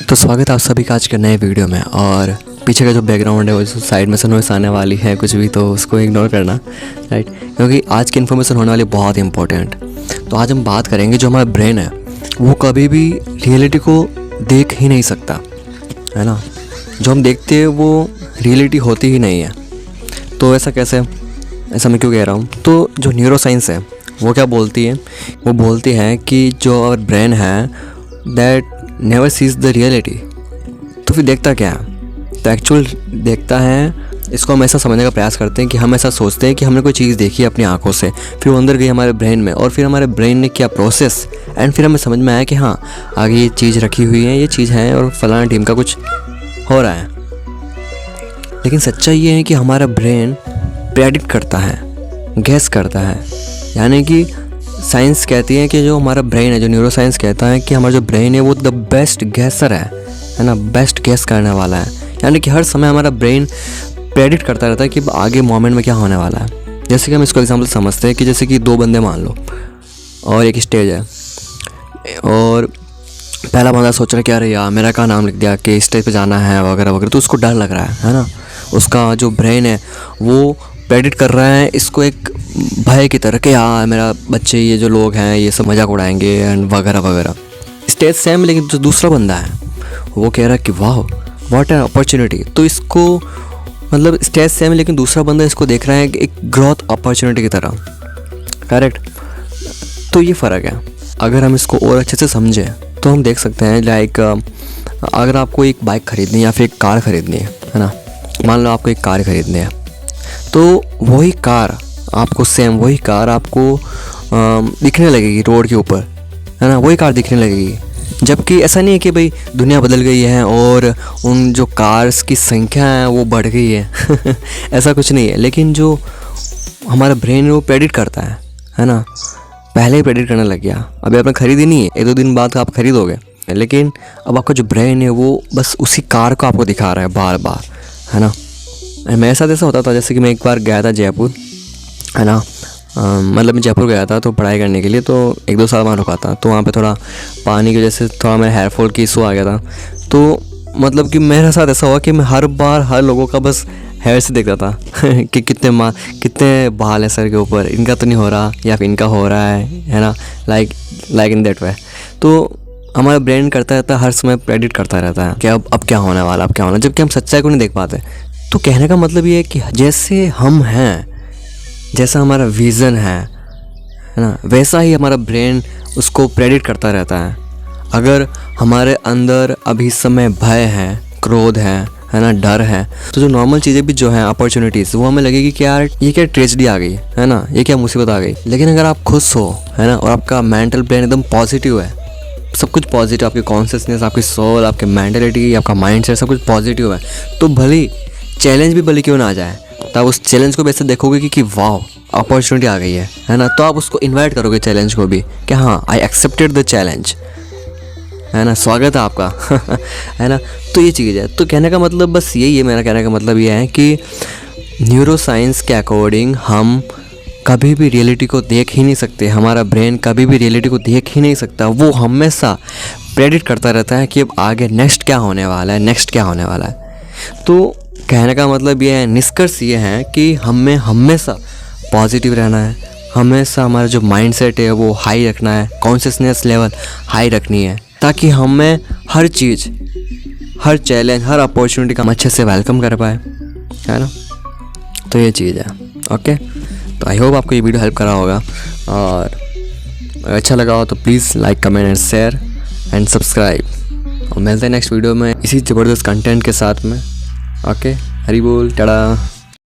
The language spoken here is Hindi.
तो स्वागत है आप सभी का आज के नए वीडियो में। और पीछे का जो बैकग्राउंड है वो साइड में से नॉइस आने वाली है कुछ भी, तो उसको इग्नोर करना, राइट, क्योंकि आज की इन्फॉर्मेशन होने वाली बहुत इंपॉर्टेंट। तो आज हम बात करेंगे जो हमारा ब्रेन है वो कभी भी रियलिटी को देख ही नहीं सकता, है ना। जो हम देखते हैं वो रियलिटी होती ही नहीं है। तो ऐसा कैसे, ऐसा मैं क्यों कह रहा हूँ? तो जो न्यूरो साइंस है वो क्या बोलती है? वो बोलती है कि जो आवर ब्रेन है that never sees the reality. तो फिर देखता क्या है? तो एक्चुअल देखता है, इसको हम ऐसा समझने का प्रयास करते हैं कि हम ऐसा सोचते हैं कि हमने कोई चीज़ देखी अपनी आंखों से, फिर वो अंदर गई हमारे ब्रेन में, और फिर हमारे ब्रेन ने किया प्रोसेस, एंड फिर हमें समझ में आया कि हाँ आगे ये चीज़ रखी हुई है, ये चीज़ है और फलाना टीम का कुछ हो रहा है। लेकिन सच्चाई ये है कि हमारा ब्रेन प्रेडिक्ट करता है, गेस करता है। यानी कि साइंस कहती है कि जो हमारा ब्रेन है, जो न्यूरो साइंस कहता है कि हमारा जो ब्रेन है वो द बेस्ट गेसर है ना, बेस्ट गेस करने वाला है। यानी कि हर समय हमारा ब्रेन प्रेडिक्ट करता रहता है कि आगे मोमेंट में क्या होने वाला है। जैसे कि हम इसको एग्जांपल समझते हैं कि जैसे कि दो बंदे मान लो और एक स्टेज है, और पहला बंदा सोच रहा है कि अरे यार मेरा क्या नाम लिख दिया कि स्टेज पे जाना है वगैरह वगैरह, तो उसको डर लग रहा है ना। उसका जो ब्रेन है वो प्रेडिक्ट कर रहा है इसको एक भय की तरह कि यार मेरा बच्चे ये जो लोग हैं ये सब मजाक उड़ाएंगे एंड वगैरह वगैरह। स्टेज सेम, लेकिन जो दूसरा बंदा है वो कह रहा है कि वाह व्हाट एन अपॉर्चुनिटी। तो इसको मतलब स्टेज सेम लेकिन दूसरा बंदा इसको देख रहा है एक ग्रोथ अपॉर्चुनिटी की तरह, करेक्ट। तो ये फ़र्क है। अगर हम इसको और अच्छे से समझें तो हम देख सकते हैं लाइक अगर आपको एक बाइक खरीदनी है या फिर एक कार खरीदनी है ना, मान लो आपको एक कार खरीदनी है, तो वही कार आपको वही कार आपको दिखने लगेगी रोड के ऊपर, है ना, वही कार दिखने लगेगी। जबकि ऐसा नहीं है कि भाई दुनिया बदल गई है और उन जो कार्स की संख्या है वो बढ़ गई है ऐसा कुछ नहीं है। लेकिन जो हमारा ब्रेन है वो प्रेडिक्ट करता है ना, पहले ही प्रेडिक्ट करने लग गया। अभी आपने खरीदी नहीं है, एक दो दिन बाद आप खरीदोगे, लेकिन अब आपका जो ब्रेन है वो बस उसी कार को आपको दिखा रहा है बार बार, है ना। मेरे साथ ऐसा होता था, जैसे कि मैं एक बार गया था जयपुर, है ना, मतलब मैं जयपुर गया था तो पढ़ाई करने के लिए, तो एक दो साल वहाँ रुका था। तो वहाँ पे थोड़ा पानी की वजह से थोड़ा मेरा हेयर फॉल की इशू आ गया था। तो मतलब कि मेरे साथ ऐसा हुआ कि मैं हर बार हर लोगों का बस हेयर से देखता था कि कितने बाल है सर के ऊपर, इनका तो नहीं हो रहा या फिर इनका हो रहा है ना, लाइक इन दैट वे। तो हमारा ब्रेन करता रहता है, हर समय प्रेडिक्ट करता रहता है कि अब क्या होने वाला, अब क्या होना, जबकि हम सच्चाई को नहीं देख पाते। तो कहने का मतलब ये है कि जैसे हम हैं, जैसा हमारा विज़न है ना, वैसा ही हमारा ब्रेन उसको प्रेडिक्ट करता रहता है। अगर हमारे अंदर अभी समय भय है, क्रोध है ना, डर है, तो जो नॉर्मल चीज़ें भी जो हैं अपॉर्चुनिटीज़, वो हमें लगेगी कि यार ये क्या ट्रेजेडी आ गई, है ना, ये क्या मुसीबत आ गई। लेकिन अगर आप खुश हो, है ना, और आपका मेंटल ब्रेन एकदम पॉजिटिव है, सब कुछ पॉजिटिव, आपकी कॉन्शियसनेस, आपकी सोल, आपकी मेंटलिटी, आपका माइंडसेट, सब कुछ पॉजिटिव है, तो भले चैलेंज भी भले क्यों ना आ जाए, तो आप उस चैलेंज को वैसे देखोगे कि वाह अपॉर्चुनिटी आ गई है ना। तो आप उसको इनवाइट करोगे चैलेंज को भी कि हाँ आई एक्सेप्टेड द चैलेंज, है ना, स्वागत है आपका है ना। तो ये चीज़ है। तो कहने का मतलब बस यही है, मेरा कहने का मतलब ये है कि न्यूरो साइंस के अकॉर्डिंग हम कभी भी रियलिटी को देख ही नहीं सकते। हमारा ब्रेन कभी भी रियलिटी को देख ही नहीं सकता। वो हमेशा प्रेडिक्ट करता रहता है कि अब आगे नेक्स्ट क्या होने वाला है, नेक्स्ट क्या होने वाला है। तो कहने का मतलब ये है, निष्कर्ष ये है कि हमें हमेशा पॉजिटिव रहना है, हमेशा हमारा जो माइंडसेट है वो हाई रखना है, कॉन्शियसनेस लेवल हाई रखनी है, ताकि हमें हर चीज़, हर चैलेंज, हर अपॉर्चुनिटी का हम अच्छे से वेलकम कर पाए, है ना। तो ये चीज़ है। ओके, तो आई होप आपको ये वीडियो हेल्प करा होगा, और अच्छा लगा हो तो please like, comment and share and subscribe. और मिलते हैं नेक्स्ट वीडियो में इसी ज़बरदस्त कंटेंट के साथ में। ओके, हरी बोल, टाटा।